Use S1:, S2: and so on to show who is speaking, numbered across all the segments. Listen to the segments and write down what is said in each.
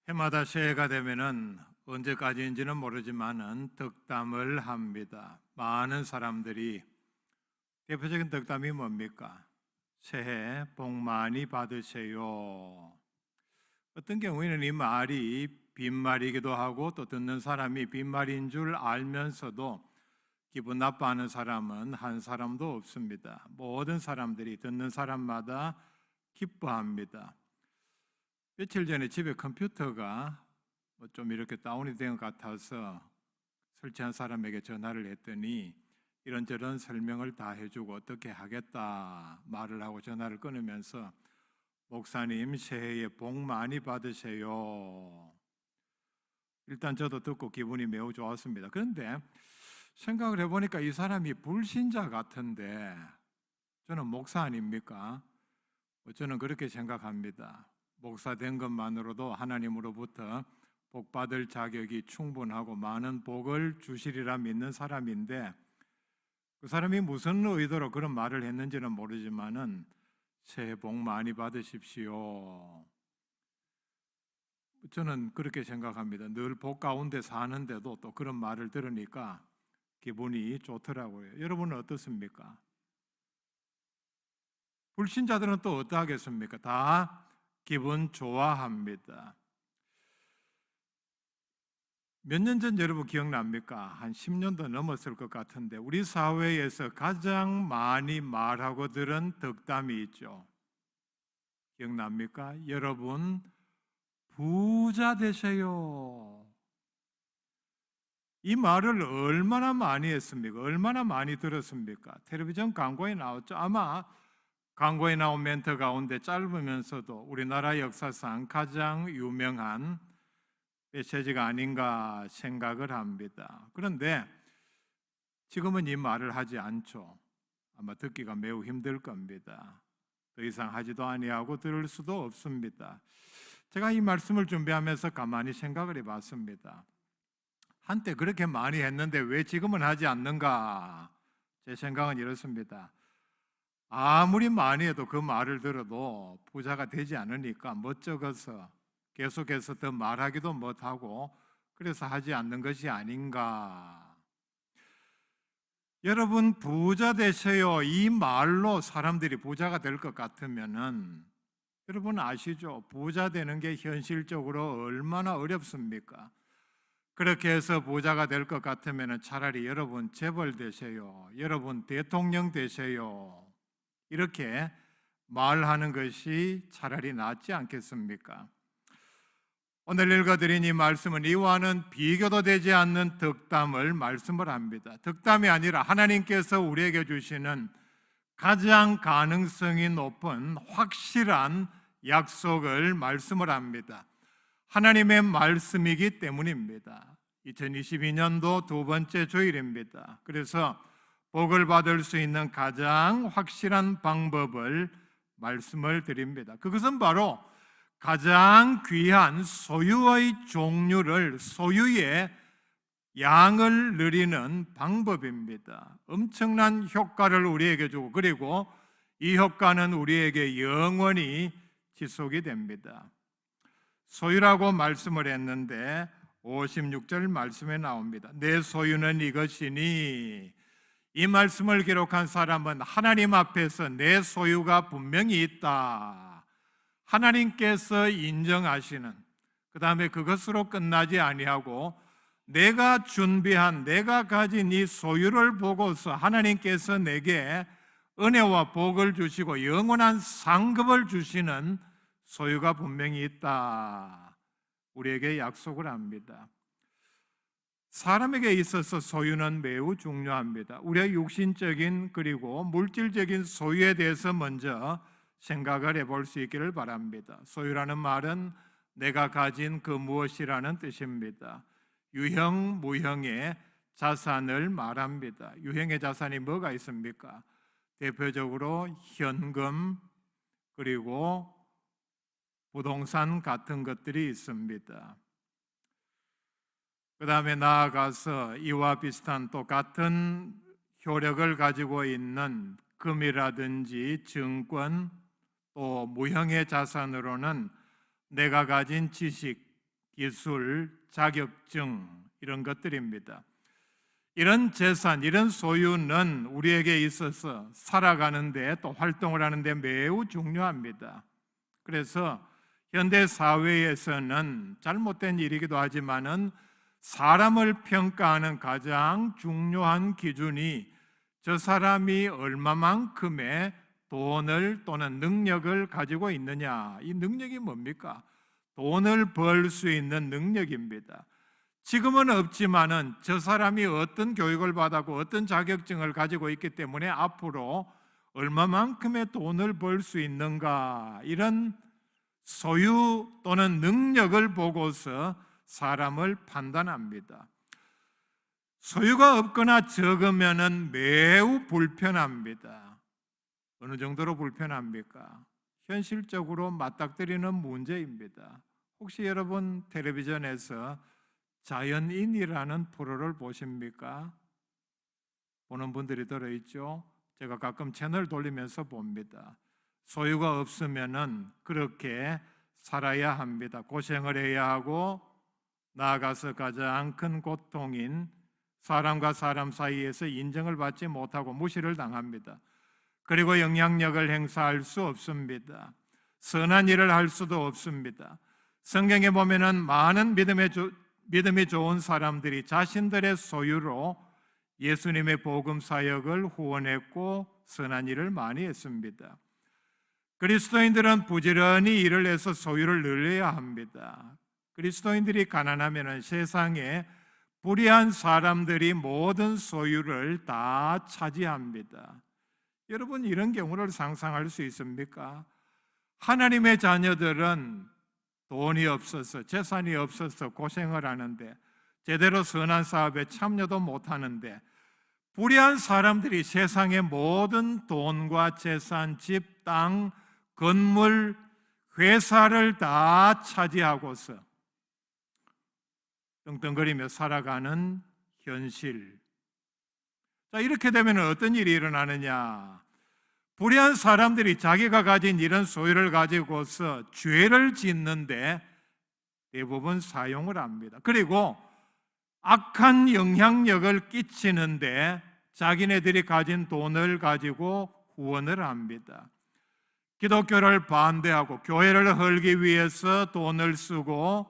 S1: 해마다 새해가 되면은 언제까지인지는 모르지만은 덕담을 합니다. 많은 사람들이 대표적인 덕담이 뭡니까? 새해 복 많이 받으세요. 어떤 경우에는 이 말이 빈말이기도 하고 또 듣는 사람이 빈말인 줄 알면서도 기분 나빠하는 사람은 한 사람도 없습니다. 모든 사람들이 듣는 사람마다 기뻐합니다. 며칠 전에 집에 컴퓨터가 좀 이렇게 다운이 된 것 같아서 설치한 사람에게 전화를 했더니 이런저런 설명을 다 해주고 어떻게 하겠다 말을 하고 전화를 끊으면서 목사님 새해에 복 많이 받으세요. 일단 저도 듣고 기분이 매우 좋았습니다. 그런데 생각을 해보니까 이 사람이 불신자 같은데 저는 목사 아닙니까? 저는 그렇게 생각합니다. 목사 된 것만으로도 하나님으로부터 복 받을 자격이 충분하고 많은 복을 주시리라 믿는 사람인데 그 사람이 무슨 의도로 그런 말을 했는지는 모르지만은 새해 복 많이 받으십시오. 저는 그렇게 생각합니다. 늘 복 가운데 사는데도 또 그런 말을 들으니까 기분이 좋더라고요. 여러분은 어떻습니까? 불신자들은 또 어떠하겠습니까? 다 기분 좋아합니다. 몇 년 전 여러분 기억납니까? 한 10년도 넘었을 것 같은데 우리 사회에서 가장 많이 말하고 들은 덕담이 있죠. 기억납니까? 여러분 부자 되세요. 이 말을 얼마나 많이 했습니까? 얼마나 많이 들었습니까? 텔레비전 광고에 나왔죠. 아마 광고에 나온 멘트 가운데 짧으면서도 우리나라 역사상 가장 유명한 메시지가 아닌가 생각을 합니다. 그런데 지금은 이 말을 하지 않죠. 아마 듣기가 매우 힘들 겁니다. 더 이상 하지도 아니하고 들을 수도 없습니다. 제가 이 말씀을 준비하면서 가만히 생각을 해봤습니다. 한때 그렇게 많이 했는데 왜 지금은 하지 않는가? 제 생각은 이렇습니다. 아무리 많이 해도 그 말을 들어도 부자가 되지 않으니까 멋쩍어서 계속해서 더 말하기도 못하고 그래서 하지 않는 것이 아닌가. 여러분 부자 되세요. 이 말로 사람들이 부자가 될 것 같으면은 여러분 아시죠? 부자 되는 게 현실적으로 얼마나 어렵습니까? 그렇게 해서 부자가 될 것 같으면은 차라리 여러분 재벌 되세요. 여러분 대통령 되세요. 이렇게 말하는 것이 차라리 낫지 않겠습니까? 오늘 읽어드린 이 말씀은 이와는 비교도 되지 않는 덕담을 말씀을 합니다. 덕담이 아니라 하나님께서 우리에게 주시는 가장 가능성이 높은 확실한 약속을 말씀을 합니다. 하나님의 말씀이기 때문입니다. 2022년도 두 번째 주일입니다. 그래서 복을 받을 수 있는 가장 확실한 방법을 말씀을 드립니다. 그것은 바로 가장 귀한 소유의 종류를 소유의 양을 누리는 방법입니다. 엄청난 효과를 우리에게 주고 그리고 이 효과는 우리에게 영원히 지속이 됩니다. 소유라고 말씀을 했는데 56절 말씀에 나옵니다. 내 소유는 이것이니. 이 말씀을 기록한 사람은 하나님 앞에서 내 소유가 분명히 있다. 하나님께서 인정하시는, 그 다음에 그것으로 끝나지 아니하고 내가 준비한, 내가 가진 이 소유를 보고서 하나님께서 내게 은혜와 복을 주시고 영원한 상급을 주시는 소유가 분명히 있다. 우리에게 약속을 합니다. 사람에게 있어서 소유는 매우 중요합니다. 우리의 육신적인 그리고 물질적인 소유에 대해서 먼저 생각을 해볼 수 있기를 바랍니다. 소유라는 말은 내가 가진 그 무엇이라는 뜻입니다. 유형, 무형의 자산을 말합니다. 유형의 자산이 뭐가 있습니까? 대표적으로 현금 그리고 부동산 같은 것들이 있습니다. 그 다음에 나아가서 이와 비슷한 똑같은 효력을 가지고 있는 금이라든지 증권 또 무형의 자산으로는 내가 가진 지식, 기술, 자격증 이런 것들입니다. 이런 재산, 이런 소유는 우리에게 있어서 살아가는데 또 활동을 하는데 매우 중요합니다. 그래서 현대 사회에서는 잘못된 일이기도 하지만은 사람을 평가하는 가장 중요한 기준이 저 사람이 얼마만큼의 돈을 또는 능력을 가지고 있느냐. 이 능력이 뭡니까? 돈을 벌 수 있는 능력입니다. 지금은 없지만은 저 사람이 어떤 교육을 받았고 어떤 자격증을 가지고 있기 때문에 앞으로 얼마만큼의 돈을 벌 수 있는가, 이런 소유 또는 능력을 보고서 사람을 판단합니다. 소유가 없거나 적으면은 매우 불편합니다. 어느 정도로 불편합니까? 현실적으로 맞닥뜨리는 문제입니다. 혹시 여러분 텔레비전에서 자연인이라는 프로를 보십니까? 보는 분들이 들어있죠. 제가 가끔 채널 돌리면서 봅니다. 소유가 없으면은 그렇게 살아야 합니다. 고생을 해야 하고, 나아가서 가장 큰 고통인 사람과 사람 사이에서 인정을 받지 못하고 무시를 당합니다. 그리고 영향력을 행사할 수 없습니다. 선한 일을 할 수도 없습니다. 성경에 보면은 많은 믿음이 좋은 사람들이 자신들의 소유로 예수님의 복음 사역을 후원했고 선한 일을 많이 했습니다. 그리스도인들은 부지런히 일을 해서 소유를 늘려야 합니다. 그리스도인들이 가난하면 세상에 불의한 사람들이 모든 소유를 다 차지합니다. 여러분, 이런 경우를 상상할 수 있습니까? 하나님의 자녀들은 돈이 없어서, 재산이 없어서 고생을 하는데 제대로 선한 사업에 참여도 못하는데, 불의한 사람들이 세상의 모든 돈과 재산, 집, 땅, 건물, 회사를 다 차지하고서 떵떵거리며 살아가는 현실. 자, 이렇게 되면 어떤 일이 일어나느냐? 불의한 사람들이 자기가 가진 이런 소유를 가지고서 죄를 짓는데 대부분 사용을 합니다. 그리고 악한 영향력을 끼치는데 자기네들이 가진 돈을 가지고 후원을 합니다. 기독교를 반대하고 교회를 헐기 위해서 돈을 쓰고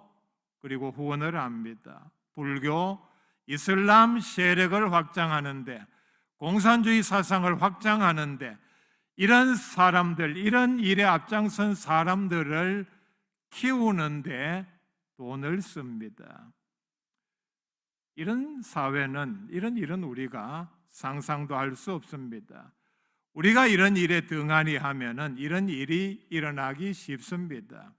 S1: 그리고 후원을 합니다. 불교, 이슬람 세력을 확장하는데, 공산주의 사상을 확장하는데 이런 사람들, 이런 일에 앞장선 사람들을 키우는데 돈을 씁니다. 이런 사회는, 이런 일은 우리가 상상도 할 수 없습니다. 우리가 이런 일에 등한히 하면은 이런 일이 일어나기 쉽습니다.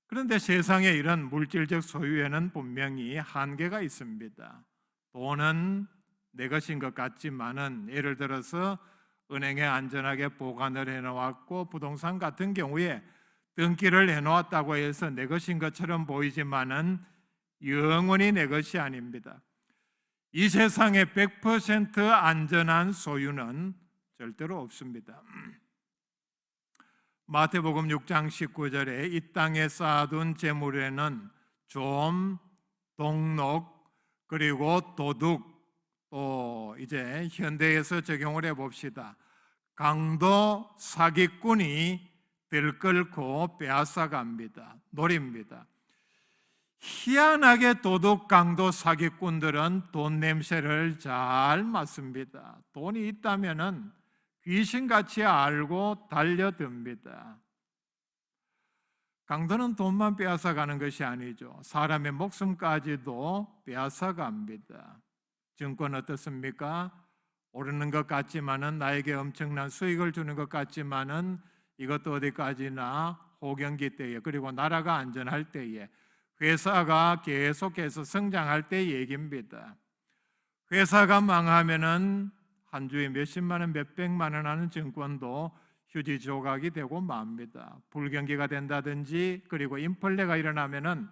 S1: 그런데 세상에 이런 물질적 소유에는 분명히 한계가 있습니다. 돈은 내 것인 것 같지만은, 예를 들어서 은행에 안전하게 보관을 해놓았고 부동산 같은 경우에 등기를 해놓았다고 해서 내 것인 것처럼 보이지만은 영원히 내 것이 아닙니다. 이 세상에 100% 안전한 소유는 절대로 없습니다. 마태복음 6장 19절에 이 땅에 쌓아둔 재물에는 좀, 동록, 그리고 도둑, 또 이제 현대에서 적용을 해봅시다. 강도, 사기꾼이 들끓고 빼앗아갑니다. 노립니다. 희한하게 도둑, 강도, 사기꾼들은 돈 냄새를 잘 맡습니다. 돈이 있다면은 귀신같이 알고 달려듭니다. 강도는 돈만 빼앗아가는 것이 아니죠. 사람의 목숨까지도 빼앗아갑니다. 증권 어떻습니까? 오르는 것 같지만은, 나에게 엄청난 수익을 주는 것 같지만은 이것도 어디까지나 호경기 때에, 그리고 나라가 안전할 때에, 회사가 계속해서 성장할 때 얘기입니다. 회사가 망하면은 한 주에 몇십만 원, 몇백만 원 하는 증권도 휴지 조각이 되고 맙니다. 불경기가 된다든지, 그리고 인플레가 일어나면은,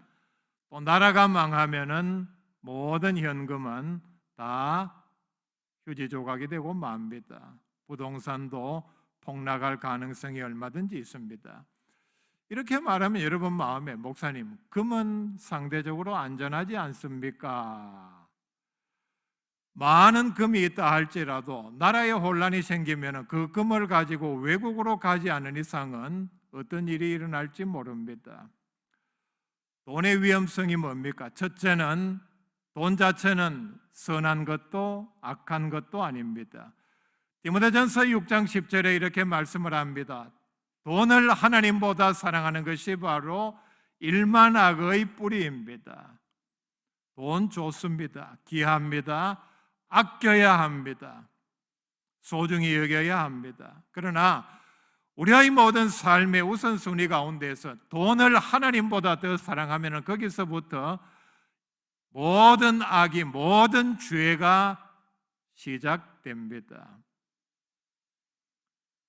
S1: 또 나라가 망하면은 모든 현금은 다 휴지 조각이 되고 맙니다. 부동산도 폭락할 가능성이 얼마든지 있습니다. 이렇게 말하면 여러분 마음에 목사님, 금은 상대적으로 안전하지 않습니까? 많은 금이 있다 할지라도 나라에 혼란이 생기면 그 금을 가지고 외국으로 가지 않은 이상은 어떤 일이 일어날지 모릅니다. 돈의 위험성이 뭡니까? 첫째는 돈 자체는 선한 것도 악한 것도 아닙니다. 디모데전서 6장 10절에 이렇게 말씀을 합니다. 돈을 하나님보다 사랑하는 것이 바로 일만악의 뿌리입니다. 돈 좋습니다. 귀합니다. 아껴야 합니다. 소중히 여겨야 합니다. 그러나 우리의 모든 삶의 우선순위 가운데서 돈을 하나님보다 더 사랑하면 거기서부터 모든 악이, 모든 죄가 시작됩니다.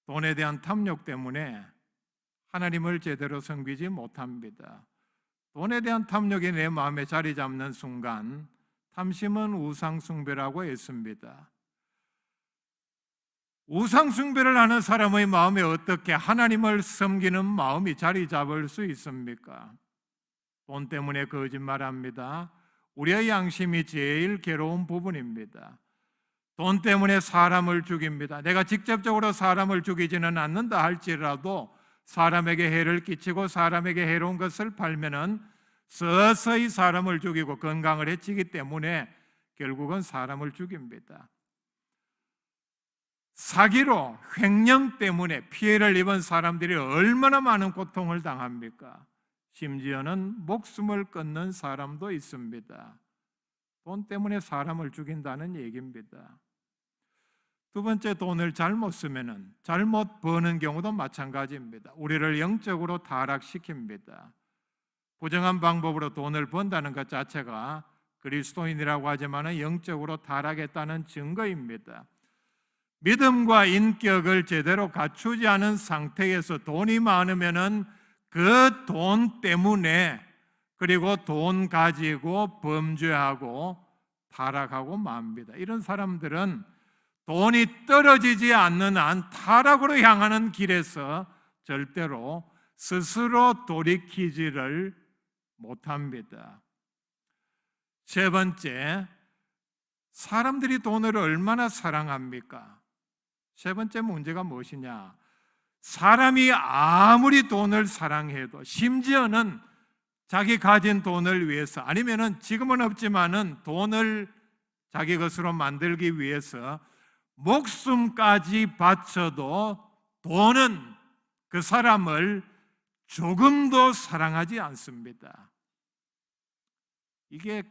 S1: 돈에 대한 탐욕 때문에 하나님을 제대로 섬기지 못합니다. 돈에 대한 탐욕이 내 마음에 자리 잡는 순간 탐심은 우상숭배라고 했습니다. 우상숭배를 하는 사람의 마음에 어떻게 하나님을 섬기는 마음이 자리 잡을 수 있습니까? 돈 때문에 거짓말합니다. 우리의 양심이 제일 괴로운 부분입니다. 돈 때문에 사람을 죽입니다. 내가 직접적으로 사람을 죽이지는 않는다 할지라도 사람에게 해를 끼치고 사람에게 해로운 것을 팔면은 서서히 사람을 죽이고 건강을 해치기 때문에 결국은 사람을 죽입니다. 사기로, 횡령 때문에 피해를 입은 사람들이 얼마나 많은 고통을 당합니까? 심지어는 목숨을 끊는 사람도 있습니다. 돈 때문에 사람을 죽인다는 얘기입니다. 두 번째, 돈을 잘못 쓰면은 잘못 버는 경우도 마찬가지입니다. 우리를 영적으로 타락시킵니다. 부정한 방법으로 돈을 번다는 것 자체가 그리스도인이라고 하지만 영적으로 타락했다는 증거입니다. 믿음과 인격을 제대로 갖추지 않은 상태에서 돈이 많으면은 그 돈 때문에 그리고 돈 가지고 범죄하고 타락하고 맙니다. 이런 사람들은 돈이 떨어지지 않는 한 타락으로 향하는 길에서 절대로 스스로 돌이키지를 못합니다. 세 번째, 사람들이 돈을 얼마나 사랑합니까? 세 번째 문제가 무엇이냐? 사람이 아무리 돈을 사랑해도 심지어는 자기 가진 돈을 위해서 아니면은 지금은 없지만은 돈을 자기 것으로 만들기 위해서 목숨까지 바쳐도 돈은 그 사람을 조금도 사랑하지 않습니다. 이게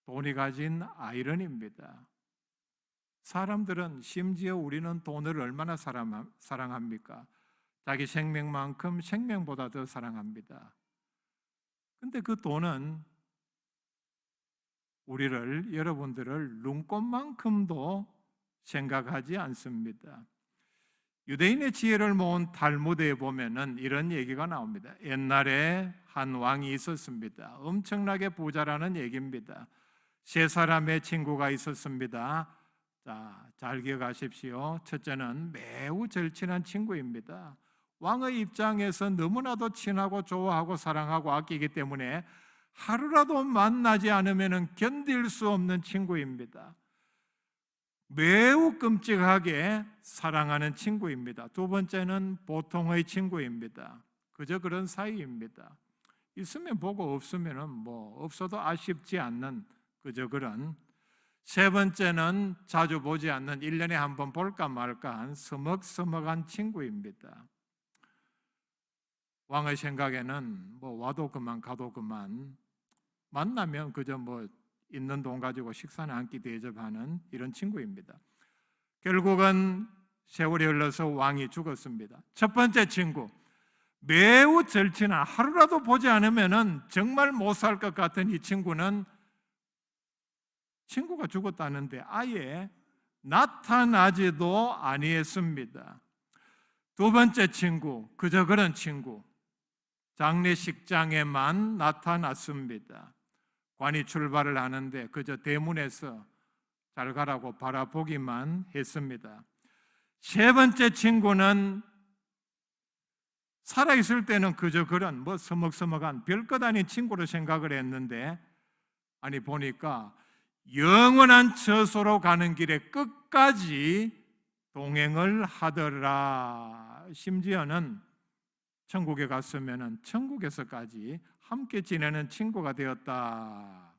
S1: 돈이 가진 아이러니입니다. 사람들은 심지어 우리는 돈을 얼마나 사랑합니까? 자기 생명만큼 생명보다 더 사랑합니다. 근데 그 돈은 우리를, 여러분들을 눈꽃만큼도 생각하지 않습니다. 유대인의 지혜를 모은 탈무드에 보면은 이런 얘기가 나옵니다. 옛날에 한 왕이 있었습니다. 엄청나게 부자라는 얘기입니다. 세 사람의 친구가 있었습니다. 자, 잘 기억하십시오. 첫째는 매우 절친한 친구입니다. 왕의 입장에서 너무나도 친하고 좋아하고 사랑하고 아끼기 때문에 하루라도 만나지 않으면 견딜 수 없는 친구입니다. 매우 끔찍하게 사랑하는 친구입니다. 두 번째는 보통의 친구입니다. 그저 그런 사이입니다. 있으면 보고 없으면 뭐 없어도 아쉽지 않는 그저 그런. 세 번째는 자주 보지 않는 1년에 한 번 볼까 말까한 서먹서먹한 친구입니다. 왕의 생각에는 뭐 와도 그만 가도 그만, 만나면 그저 뭐 있는 돈 가지고 식사나 한 끼 대접하는 이런 친구입니다. 결국은 세월이 흘러서 왕이 죽었습니다. 첫 번째 친구, 매우 절친한, 하루라도 보지 않으면 정말 못 살 것 같은 이 친구는 친구가 죽었다는데 아예 나타나지도 아니했습니다. 두 번째 친구, 그저 그런 친구, 장례식장에만 나타났습니다. 관이 출발을 하는데 그저 대문에서 잘 가라고 바라보기만 했습니다. 세 번째 친구는 살아있을 때는 그저 그런 서먹서먹한 별것 아닌 친구로 생각을 했는데, 아니 보니까 영원한 처소로 가는 길에 끝까지 동행을 하더라. 심지어는 천국에 갔으면 천국에서까지 함께 지내는 친구가 되었다.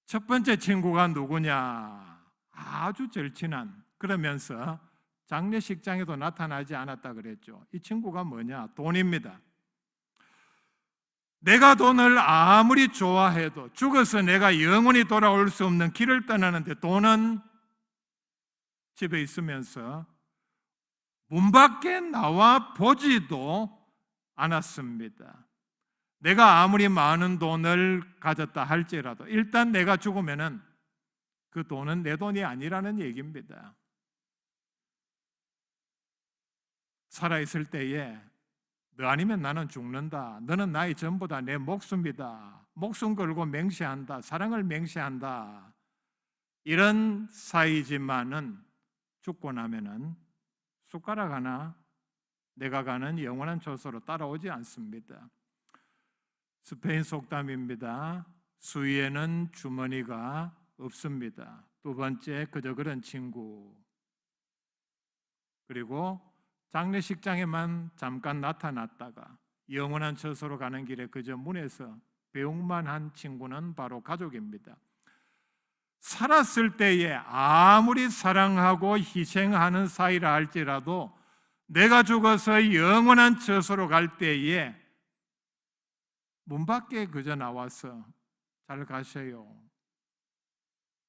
S1: 첫 번째 친구가 누구냐? 아주 절친한, 그러면서 장례식장에도 나타나지 않았다 그랬죠. 이 친구가 뭐냐? 돈입니다. 내가 돈을 아무리 좋아해도 죽어서 내가 영원히 돌아올 수 없는 길을 떠나는데 돈은 집에 있으면서 문 밖에 나와 보지도 않았습니다. 내가 아무리 많은 돈을 가졌다 할지라도 일단 내가 죽으면은 그 돈은 내 돈이 아니라는 얘기입니다. 살아있을 때에 너 아니면 나는 죽는다. 너는 나의 전부다. 내 목숨이다. 목숨 걸고 맹세한다. 사랑을 맹세한다. 이런 사이지만은 죽고 나면은 숟가락 하나 내가 가는 영원한 처소로 따라오지 않습니다. 스페인 속담입니다. 수위에는 주머니가 없습니다. 두 번째, 그저 그런 친구. 그리고 장례식장에만 잠깐 나타났다가 영원한 처소로 가는 길에 그저 문에서 배웅만 한 친구는 바로 가족입니다. 살았을 때에 아무리 사랑하고 희생하는 사이라 할지라도 내가 죽어서 영원한 처소로 갈 때에 문 밖에 그저 나와서 잘 가세요.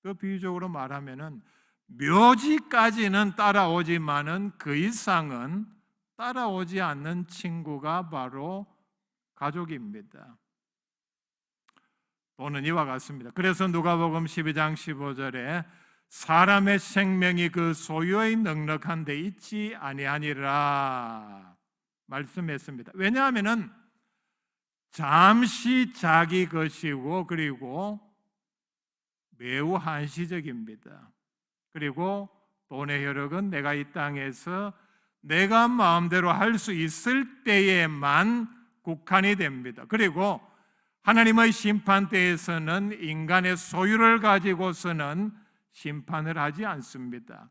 S1: 그 비유적으로 말하면은 묘지까지는 따라오지만은 그 이상은 따라오지 않는 친구가 바로 가족입니다. 또는 이와 같습니다. 그래서 누가복음 12장 15절에 사람의 생명이 그 소유의 넉넉한 데 있지 아니하니라 말씀했습니다. 왜냐하면은 잠시 자기 것이고 그리고 매우 한시적입니다. 그리고 돈의 혈육은 내가 이 땅에서 내가 마음대로 할 수 있을 때에만 국한이 됩니다. 그리고 하나님의 심판대에서는 인간의 소유를 가지고서는 심판을 하지 않습니다.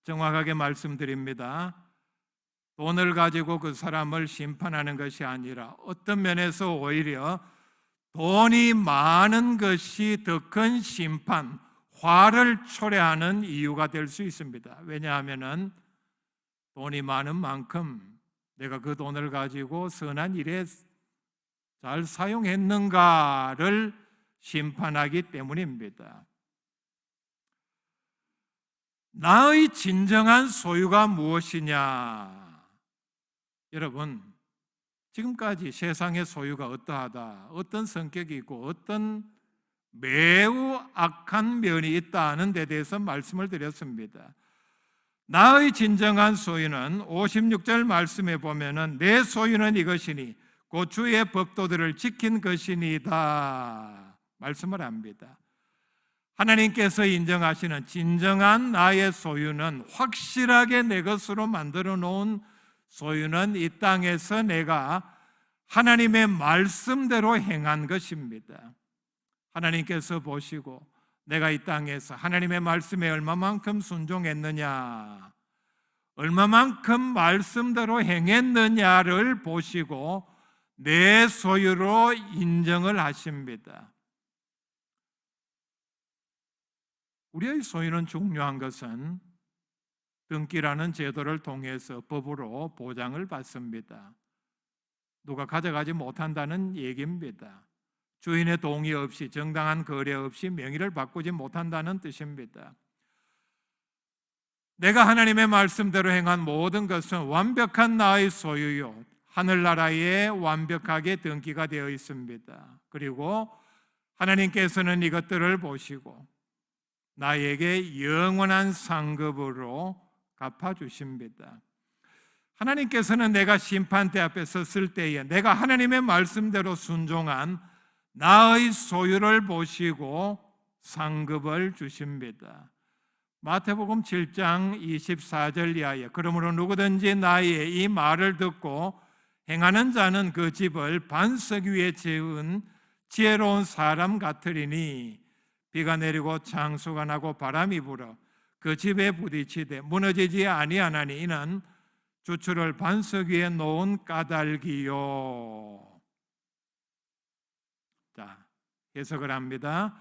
S1: 정확하게 말씀드립니다. 돈을 가지고 그 사람을 심판하는 것이 아니라 어떤 면에서 오히려 돈이 많은 것이 더 큰 심판, 화를 초래하는 이유가 될 수 있습니다. 왜냐하면 돈이 많은 만큼 내가 그 돈을 가지고 선한 일에 잘 사용했는가를 심판하기 때문입니다. 나의 진정한 소유가 무엇이냐? 여러분, 지금까지 세상의 소유가 어떠하다, 어떤 성격이 있고 어떤 매우 악한 면이 있다는 데 대해서 말씀을 드렸습니다. 나의 진정한 소유는 56절 말씀에 보면은 내 소유는 이것이니 곧 주의 법도들을 지킨 것이니이다 말씀을 합니다. 하나님께서 인정하시는 진정한 나의 소유는, 확실하게 내 것으로 만들어 놓은 소유는 이 땅에서 내가 하나님의 말씀대로 행한 것입니다. 하나님께서 보시고 내가 이 땅에서 하나님의 말씀에 얼마만큼 순종했느냐, 얼마만큼 말씀대로 행했느냐를 보시고 내 소유로 인정을 하십니다. 우리의 소유는 중요한 것은 등기라는 제도를 통해서 법으로 보장을 받습니다. 누가 가져가지 못한다는 얘기입니다. 주인의 동의 없이, 정당한 거래 없이 명의를 바꾸지 못한다는 뜻입니다. 내가 하나님의 말씀대로 행한 모든 것은 완벽한 나의 소유요, 하늘나라에 완벽하게 등기가 되어 있습니다. 그리고 하나님께서는 이것들을 보시고 나에게 영원한 상급으로 갚아주십니다. 하나님께서는 내가 심판대 앞에 섰을 때에 내가 하나님의 말씀대로 순종한 나의 소유를 보시고 상급을 주십니다. 마태복음 7장 24절 이하에 그러므로 누구든지 나의 이 말을 듣고 행하는 자는 그 집을 반석 위에 지은 지혜로운 사람 같으리니 비가 내리고 창수가 나고 바람이 불어 그 집에 부딪히되 무너지지 아니하나니 이는 주추를 반석 위에 놓은 까닭이요. 자, 해석을 합니다.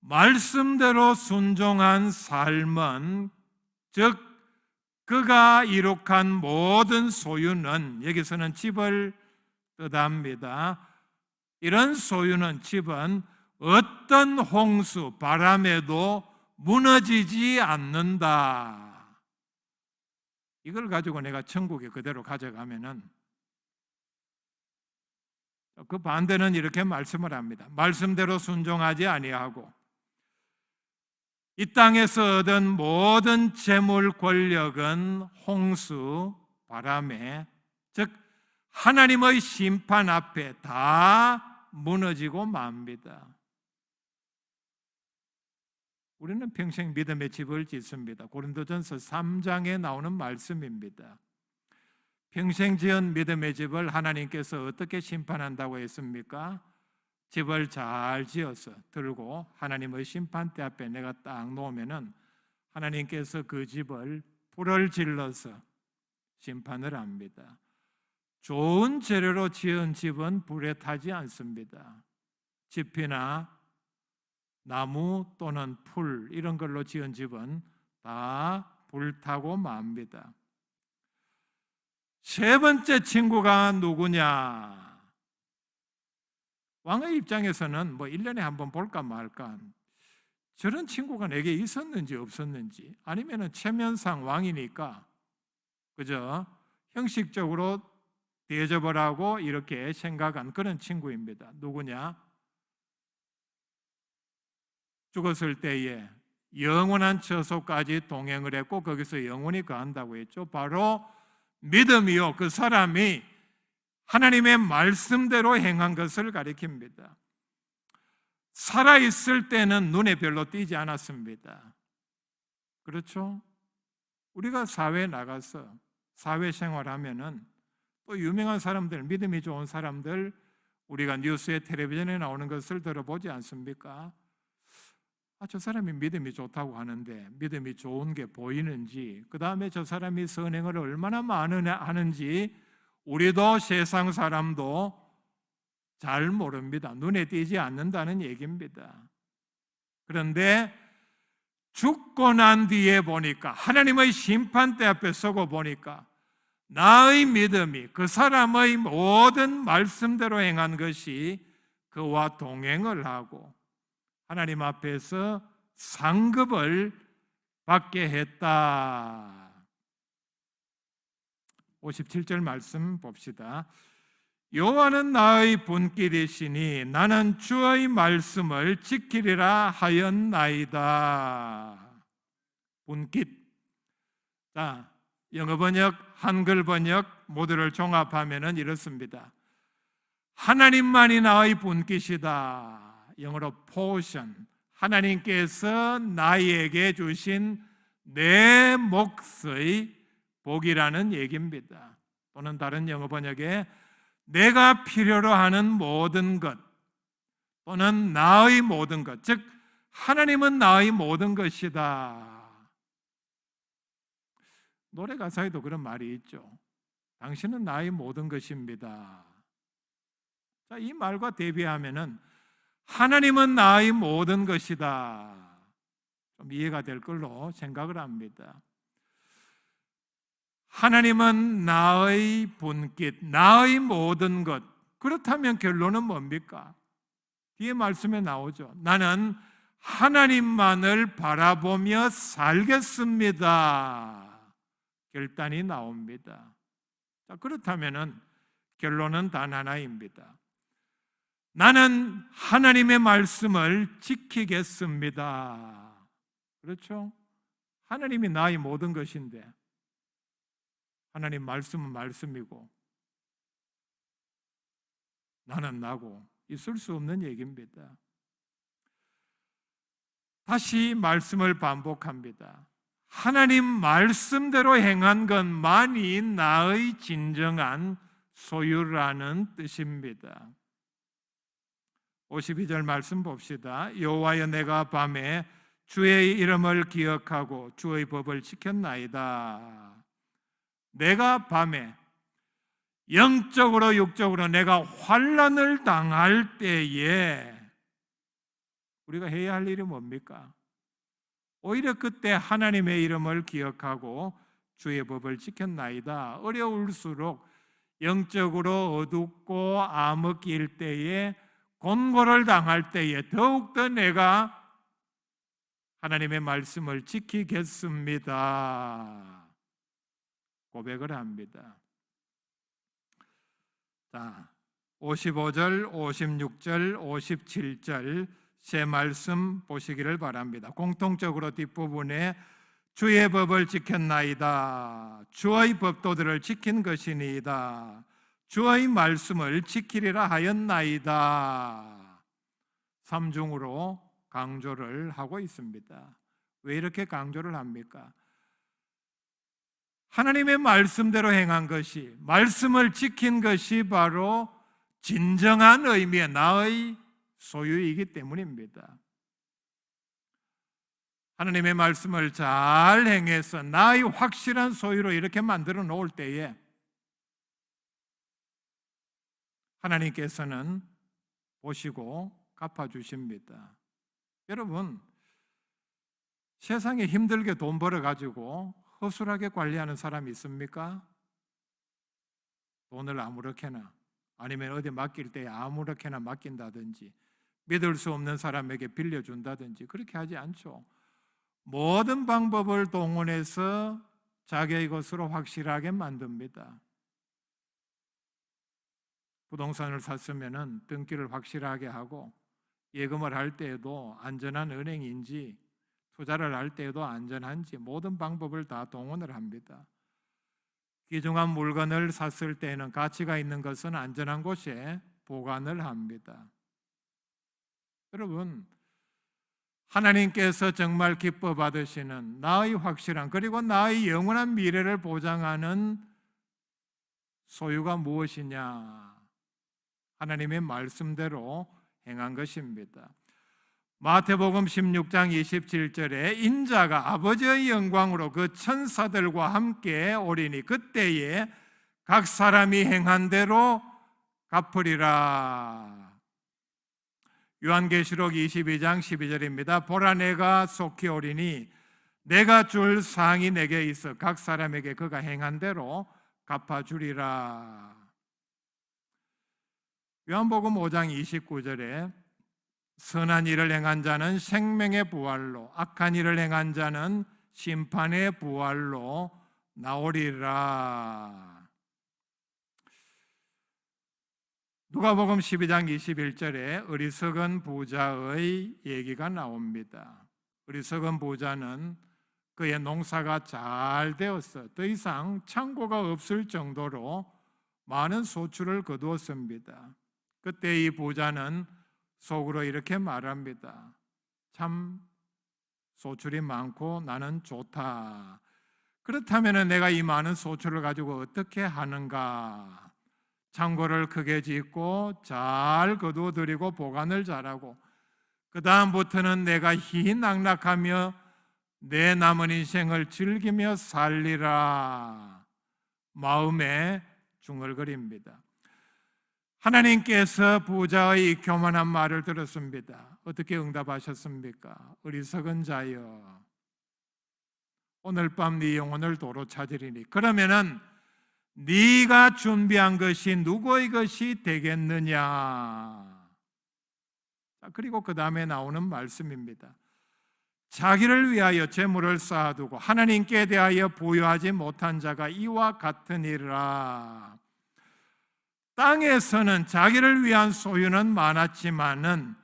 S1: 말씀대로 순종한 삶은, 즉 그가 이룩한 모든 소유는, 여기서는 집을 뜻합니다. 이런 소유는, 집은 어떤 홍수, 바람에도 무너지지 않는다. 이걸 가지고 내가 천국에 그대로 가져가면은, 그 반대는 이렇게 말씀을 합니다. 말씀대로 순종하지 아니하고 이 땅에서 얻은 모든 재물 권력은 홍수, 바람에, 즉 하나님의 심판 앞에 다 무너지고 맙니다. 우리는 평생 믿음의 집을 짓습니다. 고린도전서 3장에 나오는 말씀입니다. 평생 지은 믿음의 집을 하나님께서 어떻게 심판한다고 했습니까? 집을 잘 지어서 들고 하나님의 심판대 앞에 내가 딱 놓으면은 하나님께서 그 집을 불을 질러서 심판을 합니다. 좋은 재료로 지은 집은 불에 타지 않습니다. 지피나 나무 또는 풀 이런 걸로 지은 집은 다 불타고 맙니다. 세 번째 친구가 누구냐? 왕의 입장에서는 1년에 한 번 볼까 말까, 저런 친구가 내게 있었는지 없었는지, 아니면 체면상 왕이니까 그저 형식적으로 대접을 하고 이렇게 생각한 그런 친구입니다. 누구냐? 죽었을 때에 영원한 처소까지 동행을 했고 거기서 영원히 거한다고 했죠. 바로 믿음이요, 그 사람이 하나님의 말씀대로 행한 것을 가리킵니다. 살아있을 때는 눈에 별로 띄지 않았습니다. 그렇죠? 우리가 사회에 나가서 사회생활하면은 또 유명한 사람들, 믿음이 좋은 사람들, 우리가 뉴스에 텔레비전에 나오는 것을 들어보지 않습니까? 저 사람이 믿음이 좋다고 하는데 믿음이 좋은 게 보이는지, 그 다음에 저 사람이 선행을 얼마나 하는지 우리도 세상 사람도 잘 모릅니다. 눈에 띄지 않는다는 얘기입니다. 그런데 죽고 난 뒤에 보니까, 하나님의 심판대 앞에 서고 보니까 나의 믿음이 그 사람의 모든 말씀대로 행한 것이 그와 동행을 하고 하나님 앞에서 상급을 받게 했다. 57절 말씀 봅시다. 여호와는 나의 분길이시니 나는 주의 말씀을 지키리라 하였나이다. 분깃. 자, 영어 번역, 한글 번역 모두를 종합하면은 이렇습니다. 하나님만이 나의 분깃이다. 영어로 portion. 하나님께서 나에게 주신 내 몫의 복이라는 얘기입니다. 또는 다른 영어 번역에 내가 필요로 하는 모든 것 또는 나의 모든 것, 즉 하나님은 나의 모든 것이다. 노래 가사에도 그런 말이 있죠. 당신은 나의 모든 것입니다. 자, 이 말과 대비하면은 하나님은 나의 모든 것이다. 좀 이해가 될 걸로 생각을 합니다. 하나님은 나의 분깃, 나의 모든 것. 그렇다면 결론은 뭡니까? 뒤에 말씀에 나오죠. 나는 하나님만을 바라보며 살겠습니다. 결단이 나옵니다. 자, 그렇다면 결론은 단 하나입니다. 나는 하나님의 말씀을 지키겠습니다. 그렇죠? 하나님이 나의 모든 것인데 하나님 말씀은 말씀이고 나는 나고 있을 수 없는 얘기입니다. 다시 말씀을 반복합니다. 하나님 말씀대로 행한 것만이 나의 진정한 소유라는 뜻입니다. 52절 말씀 봅시다. 여호와여, 내가 밤에 주의 이름을 기억하고 주의 법을 지켰나이다. 내가 밤에 영적으로 육적으로 내가 환난을 당할 때에 우리가 해야 할 일이 뭡니까? 오히려 그때 하나님의 이름을 기억하고 주의 법을 지켰나이다. 어려울수록 영적으로 어둡고 암흑일 때에, 곤고를 당할 때에 더욱더 내가 하나님의 말씀을 지키겠습니다. 고백을 합니다. 자, 55절, 56절, 57절 세 말씀 보시기를 바랍니다. 공통적으로 뒷부분에 주의 법을 지켰나이다. 주의 법도들을 지킨 것이니이다. 주의 말씀을 지키리라 하였나이다. 삼중으로 강조를 하고 있습니다. 왜 이렇게 강조를 합니까? 하나님의 말씀대로 행한 것이, 말씀을 지킨 것이 바로 진정한 의미의 나의 소유이기 때문입니다. 하나님의 말씀을 잘 행해서 나의 확실한 소유로 이렇게 만들어 놓을 때에 하나님께서는 보시고 갚아주십니다. 여러분, 세상에 힘들게 돈 벌어가지고 허술하게 관리하는 사람이 있습니까? 돈을 아무렇게나, 아니면 어디 맡길 때 아무렇게나 맡긴다든지, 믿을 수 없는 사람에게 빌려준다든지 그렇게 하지 않죠. 모든 방법을 동원해서 자기의 것으로 확실하게 만듭니다. 부동산을 샀으면 등기를 확실하게 하고, 예금을 할 때에도 안전한 은행인지, 투자를 할 때에도 안전한지 모든 방법을 다 동원을 합니다. 귀중한 물건을 샀을 때에는 가치가 있는 것은 안전한 곳에 보관을 합니다. 여러분, 하나님께서 정말 기뻐 받으시는 나의 확실한, 그리고 나의 영원한 미래를 보장하는 소유가 무엇이냐? 하나님의 말씀대로 행한 것입니다. 마태복음 16장 27절에 인자가 아버지의 영광으로 그 천사들과 함께 오리니 그때에 각 사람이 행한 대로 갚으리라. 요한계시록 22장 12절입니다. 보라, 내가 속히 오리니 내가 줄 상이 내게 있어 각 사람에게 그가 행한 대로 갚아주리라. 요한복음 5장 29절에 선한 일을 행한 자는 생명의 부활로, 악한 일을 행한 자는 심판의 부활로 나오리라. 누가복음 12장 21절에 어리석은 부자의 얘기가 나옵니다. 어리석은 부자는 그의 농사가 잘 되어서 더 이상 창고가 없을 정도로 많은 소출을 거두었습니다. 그때 이 부자는 속으로 이렇게 말합니다. 참 소출이 많고 나는 좋다. 그렇다면 내가 이 많은 소출을 가지고 어떻게 하는가? 창고를 크게 짓고 잘 거두어들이고 보관을 잘하고, 그 다음부터는 내가 희희낙낙하며 내 남은 인생을 즐기며 살리라. 마음에 중얼거립니다. 하나님께서 부자의 교만한 말을 들었습니다. 어떻게 응답하셨습니까? 어리석은 자여, 오늘 밤 네 영혼을 도로 찾으리니 그러면은 네가 준비한 것이 누구의 것이 되겠느냐? 그리고 그 다음에 나오는 말씀입니다. 자기를 위하여 재물을 쌓아두고 하나님께 대하여 부여하지 못한 자가 이와 같으니라. 땅에서는 자기를 위한 소유는 많았지만은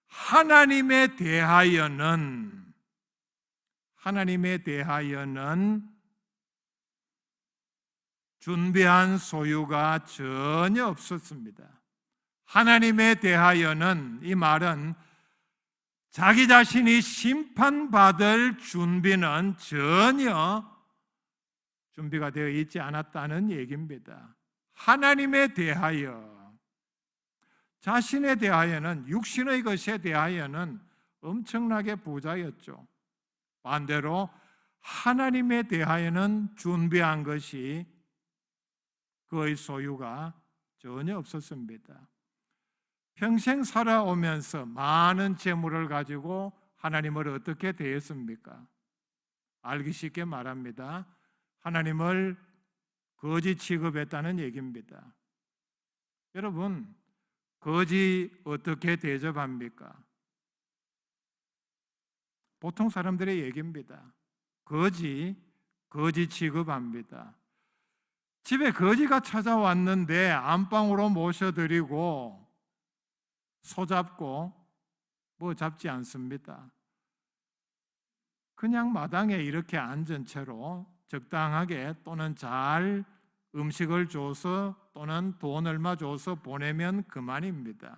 S1: 하나님에 대하여는 준비한 소유가 전혀 없었습니다. 하나님에 대하여는, 이 말은 자기 자신이 심판받을 준비는 전혀 준비가 되어 있지 않았다는 얘기입니다. 하나님에 대하여, 자신에 대하여는, 육신의 것에 대하여는 엄청나게 부자였죠. 반대로 하나님에 대하여는 준비한 것이 그의 소유가 전혀 없었습니다. 평생 살아오면서 많은 재물을 가지고 하나님을 어떻게 대했습니까? 알기 쉽게 말합니다. 하나님을 거지 취급했다는 얘기입니다. 여러분, 거지 어떻게 대접합니까? 보통 사람들의 얘기입니다. 거지 취급합니다. 집에 거지가 찾아왔는데 안방으로 모셔드리고 손잡고 뭐 잡지 않습니다. 그냥 마당에 이렇게 앉은 채로 적당하게 또는 잘 음식을 줘서 또는 돈 얼마 줘서 보내면 그만입니다.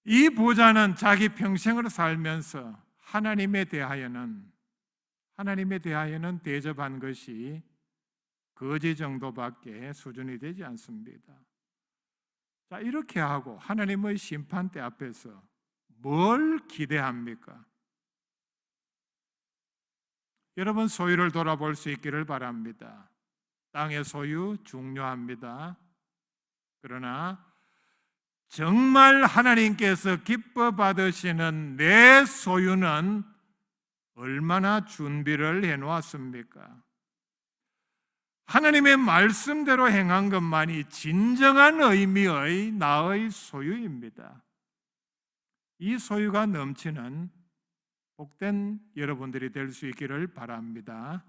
S1: 이 부자는 자기 평생을 살면서 하나님에 대하여는 대접한 것이 거지 정도밖에 수준이 되지 않습니다. 자, 이렇게 하고 하나님의 심판대 앞에서 뭘 기대합니까? 여러분, 소유를 돌아볼 수 있기를 바랍니다. 땅의 소유 중요합니다. 그러나 정말 하나님께서 기뻐 받으시는 내 소유는 얼마나 준비를 해놓았습니까? 하나님의 말씀대로 행한 것만이 진정한 의미의 나의 소유입니다. 이 소유가 넘치는 복된 여러분들이 될 수 있기를 바랍니다.